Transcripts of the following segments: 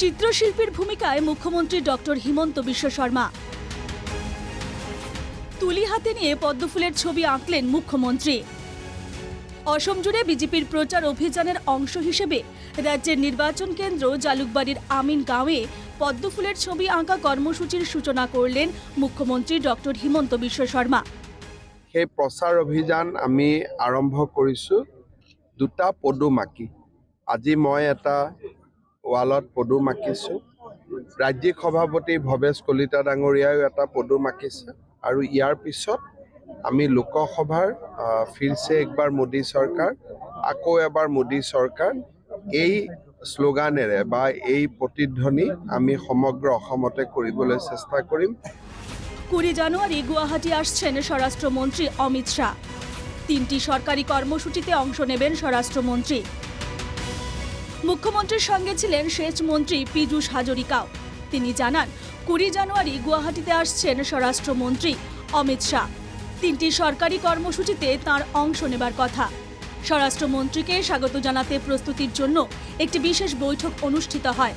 চিত্রশিল্পীর ভূমিকায় মুখ্যমন্ত্রী ডক্টর হিমন্ত বিশ্ব শর্মা। তুলি হাতে নিয়ে পদ্মফুলের ছবি আঁকলেন মুখ্যমন্ত্রী। অসম জুড়ে বিজেপির প্রচার অভিযানের অংশ হিসেবে রাজ্যের নির্বাচন কেন্দ্র জালুকবাড়ির আমিনগাঁওয়ে পদ্মফুলের ছবি আঁকা কর্মসূচির সূচনা করলেন মুখ্যমন্ত্রী ডক্টর হিমন্ত বিশ্ব শর্মা। সেই প্ৰচাৰ অভিযান আমি আৰম্ভ কৰিছোঁ দুটা পদুম আঁকি। আজি মই এটা ৱালত পদুম আঁকিছোঁ। ৰাজ্যিক সভাপতি ভৱেশ কলিতা ডাঙৰীয়াও এটা পদুম আঁকিছে আৰু ইয়াৰ পিছত আমি লোকসভাৰ ফিৰছে একবাৰ মোদী চৰকাৰ আকৌ এবাৰ মোদী চৰকাৰ এই শ্লোগানেৰে বা এই প্ৰতিধ্বনি আমি সমগ্ৰ অসমতে কৰিবলৈ চেষ্টা কৰিম। 20 জানুয়ারি গুয়াহাটি আসছেন স্বরাষ্ট্রমন্ত্রী অমিত শাহ। 3টি সরকারি কর্মসূচিতে অংশ নেবেন স্বরাষ্ট্রমন্ত্রী। মুখ্যমন্ত্রীর সঙ্গে ছিলেন সেচ মন্ত্রী পীযূষ হাজরিকাও। তিনি জানান 20 জানুয়ারি গুয়াহাটিতে আসছেন স্বরাষ্ট্রমন্ত্রী অমিত শাহ। 3টি সরকারি কর্মসূচিতে তাঁর অংশ নেবার কথা। স্বরাষ্ট্রমন্ত্রীকে স্বাগত জানাতে প্রস্তুতির জন্য একটি বিশেষ বৈঠক অনুষ্ঠিত হয়।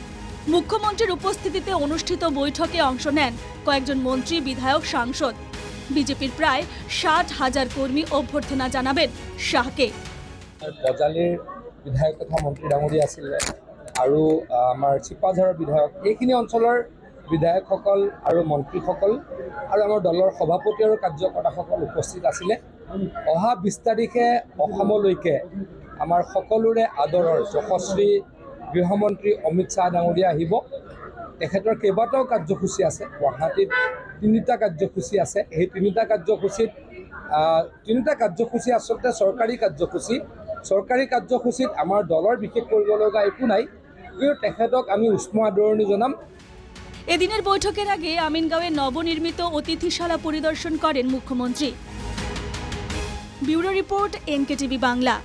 মুখ্যমন্ত্রীর উপস্থিতিতে অনুষ্ঠিত বৈঠকে অংশ নেন কয়েকজন মন্ত্রী, বিধায়ক, সাংসদ। বিজেপির প্রায় 60,000 কর্মী অভ্যর্থনা জানাবেন শাহকে। বজালিৰ বিধায়ক তথা মন্ত্ৰী ডাঙৰীয়া আছিলে আৰু আমাৰ চিপাঝাৰৰ বিধায়ক, এইখিনি অঞ্চলৰ বিধায়কসকল আৰু মন্ত্ৰীসকল আৰু আমাৰ দলৰ সভাপতি আৰু কাৰ্যকৰ্তাসকল উপস্থিত আছিলে। অহা 20 তাৰিখে অসমলৈকে আমাৰ সকলোৰে আদৰৰ যশস্বী গৃহমন্ত্ৰী অমিত শ্বাহ ডাঙৰীয়া আহিব। তেখেতৰ কেইবাটাও কাৰ্যসূচী আছে। গুৱাহাটীত 3টা কাৰ্যসূচী আছে। এই 3টা কাৰ্যসূচী আচলতে চৰকাৰী কাৰ্যসূচী। চৰকাৰী কাৰ্যসূচীত আমাৰ দলৰ বিশেষ কৰিব লগা একো নাই, কিন্তু তেখেতক আমি উষ্ম আদৰণি জনাম। এদিনের বৈঠকের আগে আমিনগাঁওয়ে নবনির্মিত অতিথিশালা পরিদর্শন করেন মুখ্যমন্ত্রী। Bureau report, NKTV Bangla.